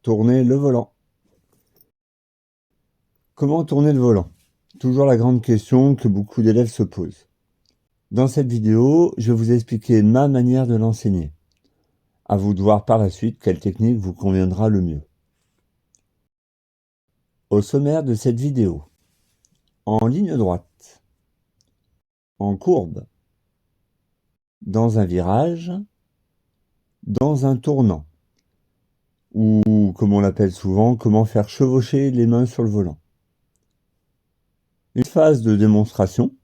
tourner le volant. Comment tourner le volant? Toujours la grande question que beaucoup d'élèves se posent. Dans cette vidéo, je vais vous expliquer ma manière de l'enseigner. À vous de voir par la suite quelle technique vous conviendra le mieux. Au sommaire de cette vidéo, en ligne droite, en courbe, dans un virage, dans un tournant, ou comme on l'appelle souvent, comment faire chevaucher les mains sur le volant. Une phase de démonstration,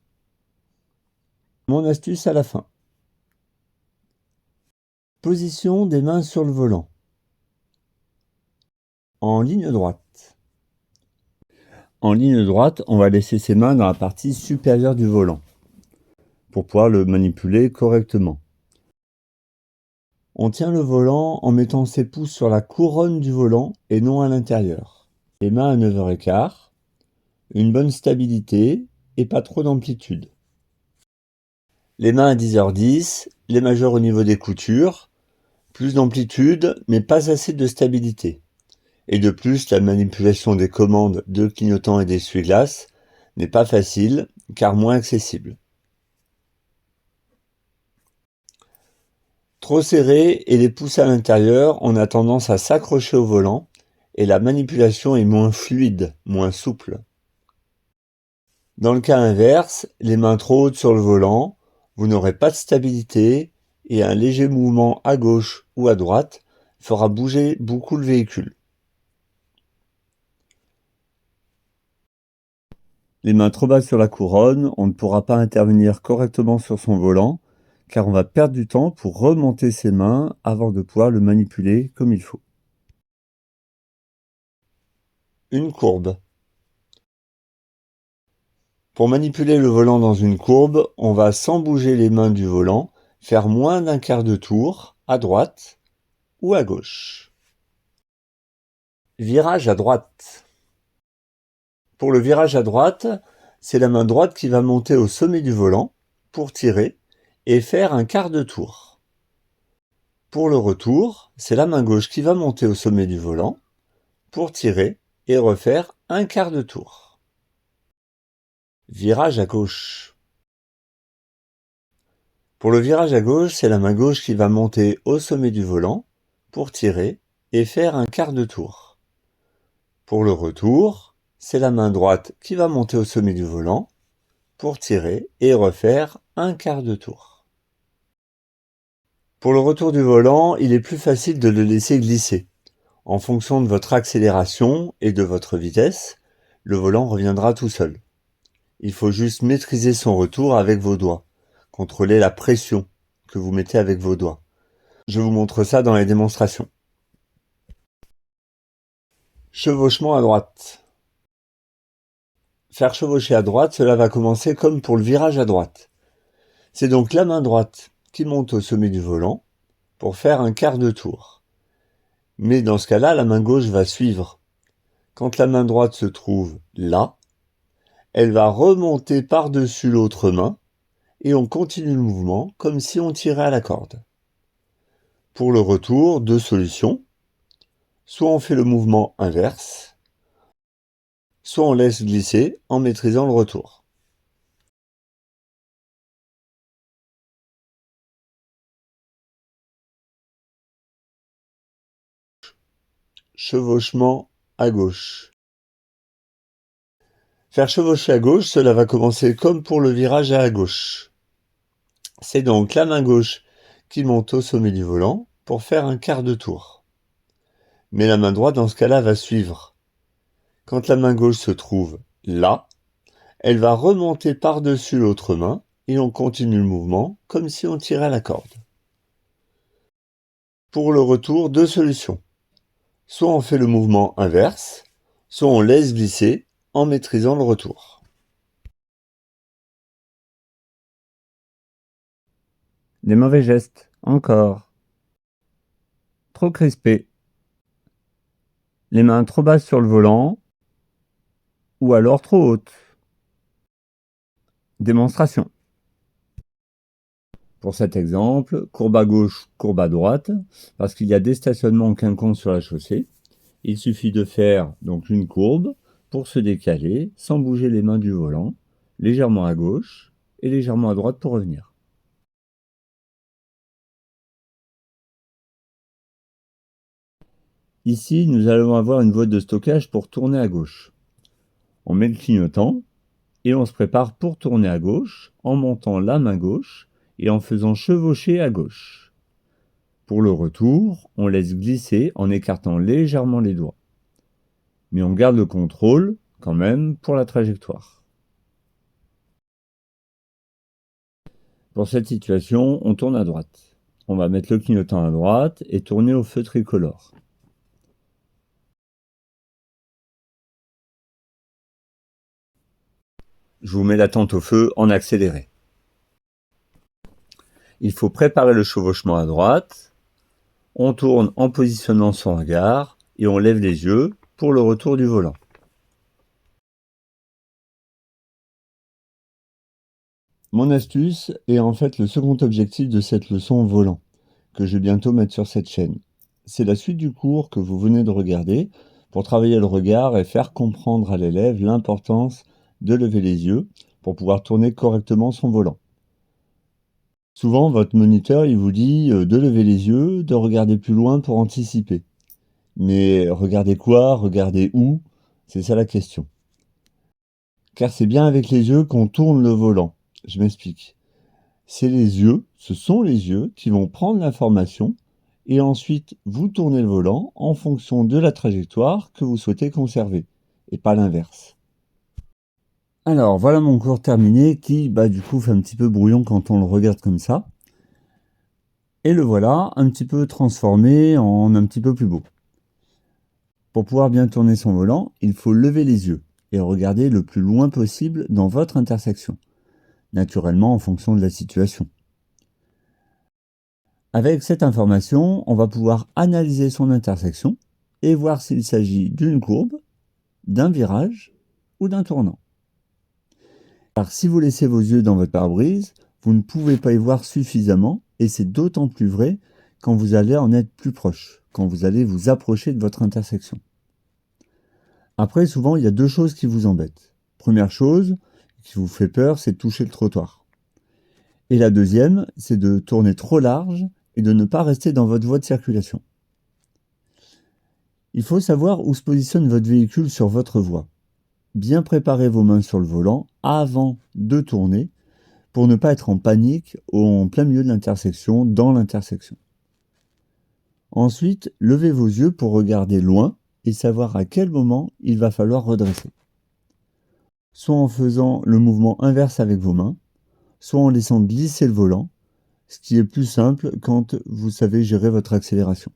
mon astuce à la fin. Position des mains sur le volant. En ligne droite. En ligne droite, on va laisser ses mains dans la partie supérieure du volant pour pouvoir le manipuler correctement. On tient le volant en mettant ses pouces sur la couronne du volant et non à l'intérieur. Les mains à 9h15, une bonne stabilité et pas trop d'amplitude. Les mains à 10h10, les majeurs au niveau des coutures, plus d'amplitude mais pas assez de stabilité. Et de plus, la manipulation des commandes de clignotant et d'essuie-glace n'est pas facile car moins accessible. Trop serré et les pouces à l'intérieur, on a tendance à s'accrocher au volant et la manipulation est moins fluide, moins souple. Dans le cas inverse, les mains trop hautes sur le volant, vous n'aurez pas de stabilité et un léger mouvement à gauche ou à droite fera bouger beaucoup le véhicule. Les mains trop basses sur la couronne, on ne pourra pas intervenir correctement sur son volant car on va perdre du temps pour remonter ses mains avant de pouvoir le manipuler comme il faut. Une courbe. Pour manipuler le volant dans une courbe, on va, sans bouger les mains du volant, faire moins d'un quart de tour à droite ou à gauche. Virage à droite. Pour le virage à droite, c'est la main droite qui va monter au sommet du volant pour tirer et faire un quart de tour. Pour le retour, c'est la main gauche qui va monter au sommet du volant pour tirer et refaire un quart de tour. Virage à gauche. Pour le virage à gauche, c'est la main gauche qui va monter au sommet du volant pour tirer et faire un quart de tour. Pour le retour, c'est la main droite qui va monter au sommet du volant pour tirer et refaire un quart de tour. Pour le retour du volant, il est plus facile de le laisser glisser. En fonction de votre accélération et de votre vitesse, le volant reviendra tout seul. Il faut juste maîtriser son retour avec vos doigts. Contrôlez la pression que vous mettez avec vos doigts. Je vous montre ça dans les démonstrations. Chevauchement à droite. Faire chevaucher à droite, cela va commencer comme pour le virage à droite. C'est donc la main droite qui monte au sommet du volant pour faire un quart de tour. Mais dans ce cas-là, la main gauche va suivre. Quand la main droite se trouve là, elle va remonter par-dessus l'autre main et on continue le mouvement comme si on tirait à la corde. Pour le retour, deux solutions. Soit on fait le mouvement inverse, soit on laisse glisser en maîtrisant le retour. Chevauchement à gauche. Faire chevaucher à gauche, cela va commencer comme pour le virage à gauche. C'est donc la main gauche qui monte au sommet du volant pour faire un quart de tour. Mais la main droite, dans ce cas-là, va suivre. Quand la main gauche se trouve là, elle va remonter par-dessus l'autre main et on continue le mouvement comme si on tirait à la corde. Pour le retour, deux solutions. Soit on fait le mouvement inverse, soit on laisse glisser en maîtrisant le retour. Des mauvais gestes, encore. Trop crispé. Les mains trop basses sur le volant, ou alors trop hautes. Démonstration. Pour cet exemple, courbe à gauche, courbe à droite, parce qu'il y a des stationnements quinconces sur la chaussée. il suffit de faire donc une courbe pour se décaler sans bouger les mains du volant, légèrement à gauche et légèrement à droite pour revenir. Ici, nous allons avoir une voie de stockage pour tourner à gauche. On met le clignotant et on se prépare pour tourner à gauche en montant la main gauche et en faisant chevaucher à gauche. Pour le retour, on laisse glisser en écartant légèrement les doigts. Mais on garde le contrôle quand même pour la trajectoire. Pour cette situation, on tourne à droite. On va mettre le clignotant à droite et tourner au feu tricolore. Je vous mets l'attente au feu en accéléré. Il faut préparer le chevauchement à droite. On tourne en positionnant son regard et on lève les yeux pour le retour du volant. Mon astuce est en fait le second objectif de cette leçon volant, que je vais bientôt mettre sur cette chaîne. C'est la suite du cours que vous venez de regarder pour travailler le regard et faire comprendre à l'élève l'importance de lever les yeux pour pouvoir tourner correctement son volant. Souvent, votre moniteur, il vous dit de lever les yeux, de regarder plus loin pour anticiper. Mais regardez quoi? Regardez où? C'est ça la question. Car c'est bien avec les yeux qu'on tourne le volant. Je m'explique. C'est les yeux, ce sont les yeux qui vont prendre l'information et ensuite vous tournez le volant en fonction de la trajectoire que vous souhaitez conserver et pas l'inverse. Alors voilà mon cours terminé qui du coup fait un petit peu brouillon quand on le regarde comme ça. Et le voilà un petit peu transformé en un petit peu plus beau. Pour pouvoir bien tourner son volant, il faut lever les yeux et regarder le plus loin possible dans votre intersection, naturellement en fonction de la situation. Avec cette information, on va pouvoir analyser son intersection et voir s'il s'agit d'une courbe, d'un virage ou d'un tournant. Car si vous laissez vos yeux dans votre pare-brise, vous ne pouvez pas y voir suffisamment et c'est d'autant plus vrai quand vous allez en être plus proche, quand vous allez vous approcher de votre intersection. Après, souvent, il y a deux choses qui vous embêtent. Première chose qui vous fait peur, c'est de toucher le trottoir. Et la deuxième, c'est de tourner trop large et de ne pas rester dans votre voie de circulation. Il faut savoir où se positionne votre véhicule sur votre voie. Bien préparer vos mains sur le volant avant de tourner pour ne pas être en panique en plein milieu de l'intersection, dans l'intersection. Ensuite, levez vos yeux pour regarder loin et savoir à quel moment il va falloir redresser. Soit en faisant le mouvement inverse avec vos mains, soit en laissant glisser le volant, ce qui est plus simple quand vous savez gérer votre accélération.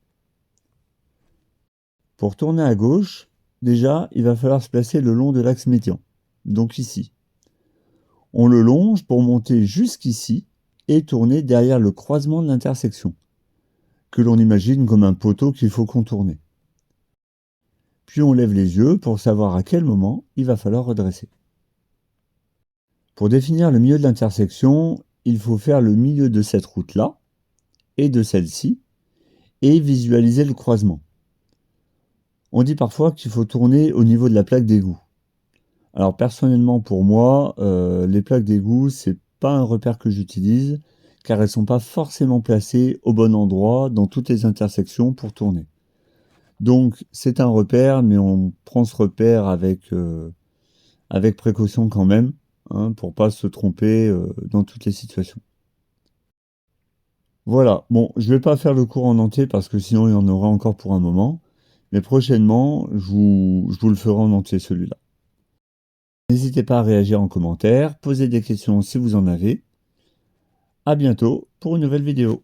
Pour tourner à gauche, déjà, il va falloir se placer le long de l'axe médian, donc ici. On le longe pour monter jusqu'ici et tourner derrière le croisement de l'intersection, que l'on imagine comme un poteau qu'il faut contourner. Puis on lève les yeux pour savoir à quel moment il va falloir redresser. Pour définir le milieu de l'intersection, il faut faire le milieu de cette route-là et de celle-ci et visualiser le croisement. On dit parfois qu'il faut tourner au niveau de la plaque d'égout. Alors personnellement pour moi, les plaques d'égout, c'est pas un repère que j'utilise car elles sont pas forcément placées au bon endroit dans toutes les intersections pour tourner. Donc c'est un repère, mais on prend ce repère avec précaution quand même, pour pas se tromper dans toutes les situations. Voilà, bon, je vais pas faire le cours en entier parce que sinon il y en aura encore pour un moment, mais prochainement, je vous le ferai en entier celui-là. N'hésitez pas à réagir en commentaire, poser des questions si vous en avez. À bientôt pour une nouvelle vidéo.